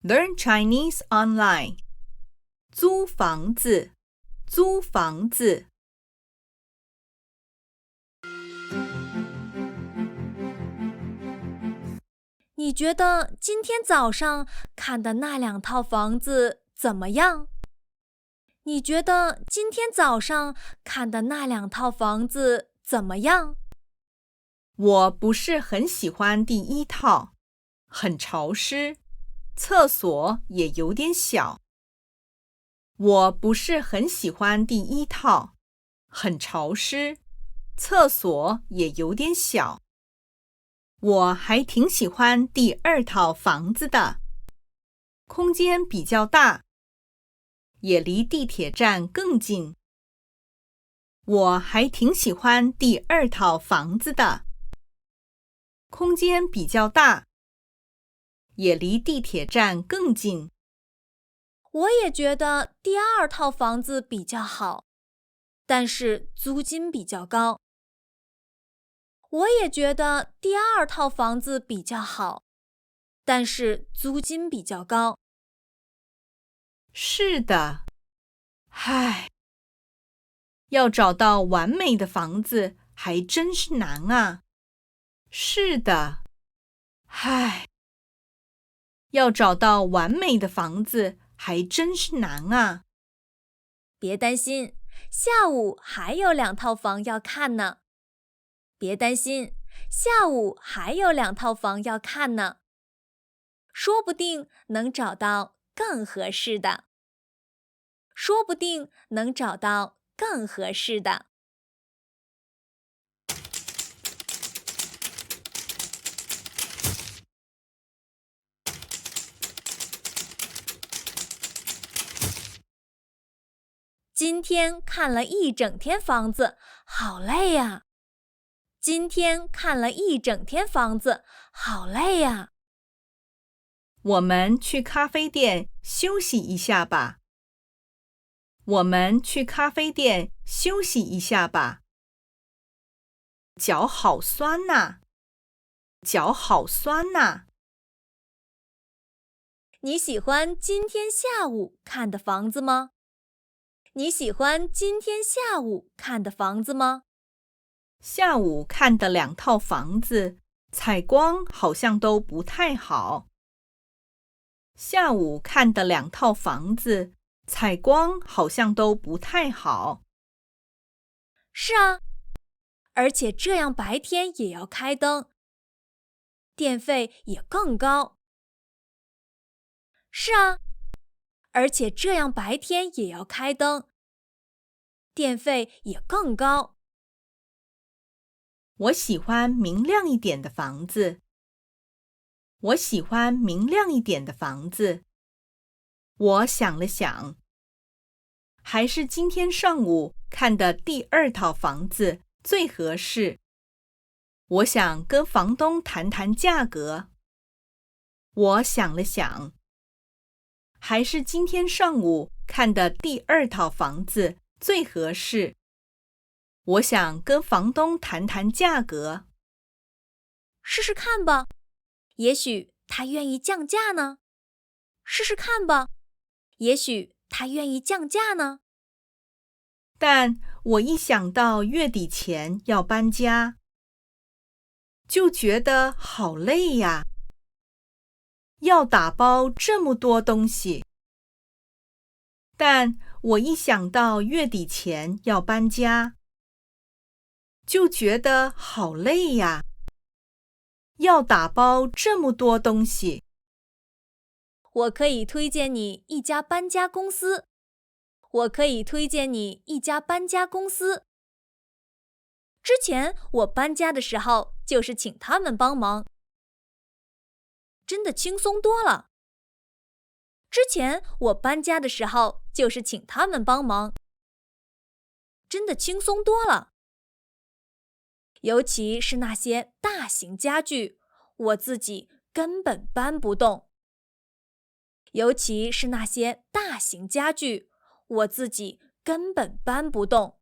Learn Chinese online. 租房子，租房子。你觉得今天早上看的那2套房子怎么样？你觉得今天早上看的那2套房子怎么样？我不是很喜欢第1套，很潮湿，厕所也有点小。我不是很喜欢第1套，很潮湿，厕所也有点小。我还挺喜欢第2套房子的，空间比较大，也离地铁站更近。我还挺喜欢第2套房子的，空间比较大，也离地铁站更近。我也觉得第2套房子比较好，但是租金比较高。我也觉得第2套房子比较好，但是租金比较高。是的，唉，要找到完美的房子还真是难啊。是的，唉，要找到完美的房子还真是难啊。别担心，下午还有2套房要看呢。别担心，下午还有2套房要看呢。说不定能找到更合适的。说不定能找到更合适的。今天看了一整天房子，好累呀。今天看了一整天房子，好累呀。我们去咖啡店休息一下吧。我们去咖啡店休息一下吧。脚好酸呐，脚好酸呐。你喜欢今天下午看的房子吗？你喜欢今天下午看的房子吗？下午看的2套房子，采光好像都不太好。下午看的2套房子，采光好像都不太好。是啊，而且这样白天也要开灯，电费也更高。是啊，而且这样白天也要开灯，电费也更高。我喜欢明亮一点的房子。我喜欢明亮一点的房子。我想了想，还是今天上午看的第2套房子最合适。我想跟房东谈谈价格。我想了想，还是今天上午看的第2套房子最合适。我想跟房东谈谈价格。试试看吧，也许他愿意降价呢。试试看吧，也许他愿意降价呢。但我一想到月底前要搬家，就觉得好累呀，要打包这么多东西。但我一想到月底前要搬家，就觉得好累呀，要打包这么多东西。我可以推荐你一家搬家公司。我可以推荐你一家搬家公司。之前我搬家的时候，就是请他们帮忙，真的轻松多了。之前我搬家的时候，就是请他们帮忙，真的轻松多了。尤其是那些大型家具，我自己根本搬不动。尤其是那些大型家具，我自己根本搬不动。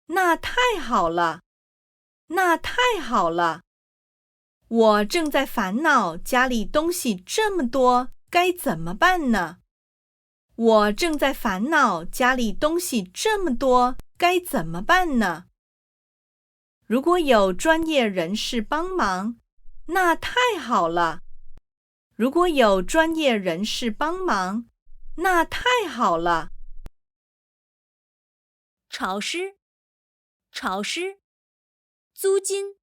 那太好了，那太好了！我正在烦恼家里东西这么多，该怎么办呢？我正在烦恼家里东西这么多，该怎么办呢？如果有专业人士帮忙，那太好了。如果有专业人士帮忙，那太好了。潮湿，潮湿；租金，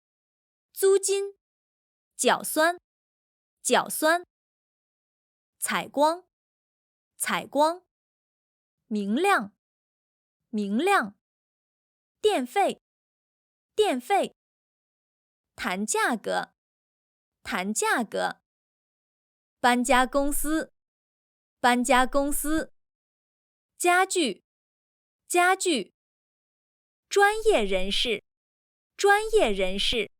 租金；脚酸，脚酸；采光，采光；明亮，明亮；电费，电费；谈价格，谈价格；搬家公司，搬家公司；家具，家具；专业人士，专业人士。